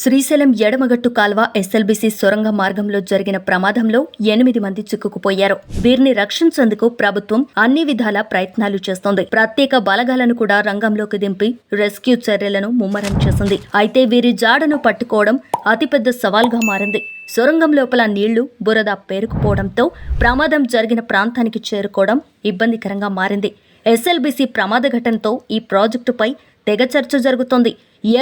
శ్రీశైలం ఎడమగట్టు కాల్వ SLBC సొరంగ మార్గంలో జరిగిన ప్రమాదంలో 8 మంది చిక్కుకుపోయారు. వీరిని రక్షించేందుకు ప్రభుత్వం అన్ని విధాల ప్రయత్నాలు చేస్తోంది. ప్రత్యేక బలగాలను కూడా రంగంలోకి దింపి రెస్క్యూ చర్యలను ముమ్మరం చేసింది. అయితే వీరి జాడను పట్టుకోవడం అతిపెద్ద సవాల్గా మారింది. సొరంగం లోపల నీళ్లు, బురద పేరుకుపోవడంతో ప్రమాదం జరిగిన ప్రాంతానికి చేరుకోవడం ఇబ్బందికరంగా మారింది. ఎస్ఎల్బీసీ ప్రమాద ఘటనతో ఈ ప్రాజెక్టుపై తెగ చర్చ జరుగుతోంది.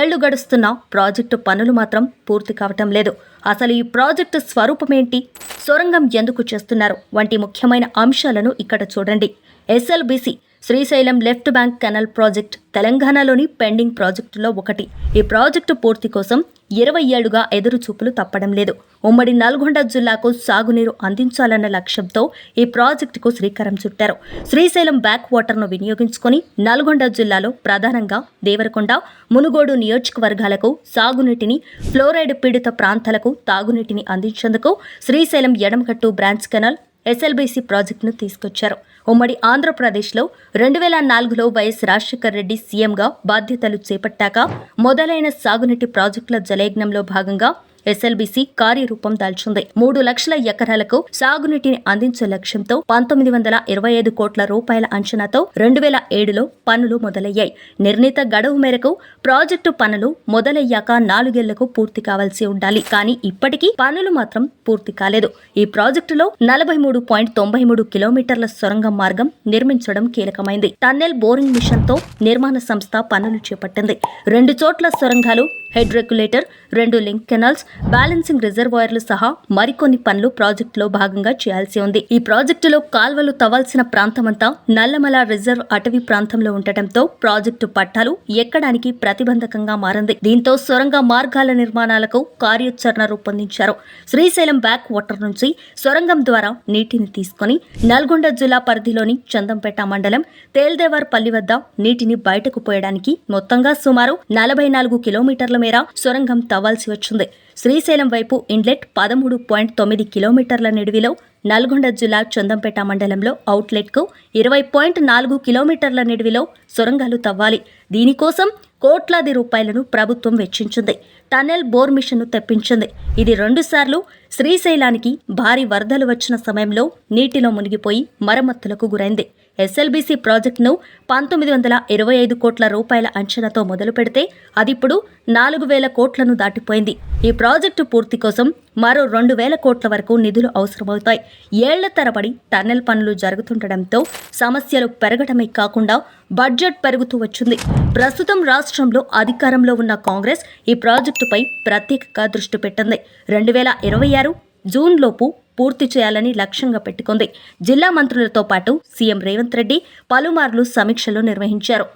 ఏళ్లు గడుస్తున్నా ప్రాజెక్టు పనులు మాత్రం పూర్తి కావటం లేదు. అసలు ఈ ప్రాజెక్టు స్వరూపమేంటి, సొరంగం ఎందుకు చేస్తున్నారు వంటి ముఖ్యమైన అంశాలను ఇక్కడ చూడండి. SLBC Srisailam left bank canal project తెలంగాణలోని పెండింగ్ ప్రాజెక్టులో ఒకటి. ఈ ప్రాజెక్టు పూర్తి కోసం 20 ఏళ్లుగా ఎదురుచూపులు తప్పడం లేదు. ఉమ్మడి నల్గొండ జిల్లాకు సాగునీరు అందించాలన్న లక్ష్యంతో ఈ ప్రాజెక్టుకు శ్రీకారం చుట్టారు. శ్రీశైలం బ్యాక్ వాటర్ను వినియోగించుకొని నల్గొండ జిల్లాలో ప్రధానంగా దేవరకొండ, మునుగోడు నియోజకవర్గాలకు సాగునీటిని, ఫ్లోరైడ్ పీడిత ప్రాంతాలకు తాగునీటిని అందించేందుకు శ్రీశైలం ఎడమగట్టు బ్రాంచ్ కెనాల్ ఎస్ఎల్బీసీ ప్రాజెక్టును తీసుకొచ్చారు. ఉమ్మడి ఆంధ్రప్రదేశ్లో 2004లో వైఎస్ రాజశేఖర రెడ్డి సీఎంగా బాధ్యతలు చేపట్టాక మొదలైన సాగునీటి ప్రాజెక్టుల జలయజ్ఞంలో భాగంగా ఎస్ఎల్బీసీ కార్యరూపం దాల్చింది. 3 లక్షల ఎకరాలకు సాగునీటిని అందించే లక్ష్యంతో 1925 కోట్ల రూపాయల అంచనాతో 2007లో పనులు మొదలయ్యాయి. నిర్ణీత గడువు మేరకు ప్రాజెక్టు పనులు మొదలయ్యాక 4 ఏళ్లకు పూర్తి కావాల్సి ఉండాలి. కానీ ఇప్పటికీ పనులు మాత్రం పూర్తి కాలేదు. ఈ ప్రాజెక్టులో 43.93 కిలోమీటర్ల సొరంగం మార్గం నిర్మించడం కీలకమైంది. టన్నెల్ బోరింగ్ మిషన్ తో నిర్మాణ సంస్థ పనులు చేపట్టింది. 2 చోట్ల సొరంగాలు, head regulator, 2 link canals, balancing రిజర్వాయర్లు సహా మరికొన్ని పనులు ప్రాజెక్టులో భాగంగా చేయాల్సి ఉంది. ఈ ప్రాజెక్టులో కాల్వలు తవ్వాల్సిన ప్రాంతమంతా నల్లమల రిజర్వ్ అటవీ ప్రాంతంలో ఉండటంతో ప్రాజెక్టు పట్టాలు ఎక్కడానికి ప్రతిబంధకంగా మారింది. దీంతో సొరంగ మార్గాల నిర్మాణాలకు కార్యాచరణ రూపొందించారు. శ్రీశైలం బ్యాక్ వాటర్ నుంచి సొరంగం ద్వారా నీటిని తీసుకుని నల్గొండ జిల్లా పరిధిలోని చందంపేట మండలం తేల్దేవర్పల్లి వద్ద నీటిని బయటకు పోయడానికి మొత్తంగా సుమారు 44 కిలోమీటర్ల మేర సొరంగం తవ్వాల్సి వచ్చింది. శ్రీశైలం వైపు ఇన్లెట్ 13.9 కిలోమీటర్ల నిడివిలో, నల్గొండ జిల్లా చందంపేట మండలంలో అవుట్లెట్కు 20.4 కిలోమీటర్ల నిడివిలో సొరంగాలు తవ్వాలి. దీనికోసం కోట్లాది రూపాయలను ప్రభుత్వం వెచ్చించింది. టన్నెల్ బోర్ మిషన్ను తెప్పించింది. ఇది 2 సార్లు శ్రీశైలానికి భారీ వరదలు వచ్చిన సమయంలో నీటిలో మునిగిపోయి మరమ్మతులకు గురైంది. ఎస్ఎల్బీసీ ప్రాజెక్టును 1925 కోట్ల రూపాయల అంచనాతో మొదలు పెడితే అదిప్పుడు 4,000 కోట్లను దాటిపోయింది. ఈ ప్రాజెక్టు పూర్తి కోసం మరో 2,000 కోట్ల వరకు నిధులు అవసరమవుతాయి. ఏళ్ల తరబడి టన్నెల్ పనులు జరుగుతుండటంతో సమస్యలు పెరగడమే కాకుండా బడ్జెట్ పెరుగుతూ వచ్చింది. ప్రస్తుతం రాష్ట్రంలో అధికారంలో ఉన్న కాంగ్రెస్ ఈ ప్రాజెక్టుపై ప్రత్యేకంగా దృష్టి పెట్టింది. 2026 జూన్లోపు పూర్తి చేయాలని లక్ష్యంగా పెట్టుకుంది. జిల్లా మంత్రులతో పాటు సీఎం రేవంత్ రెడ్డి పలుమార్లు సమీక్షలు నిర్వహించారు.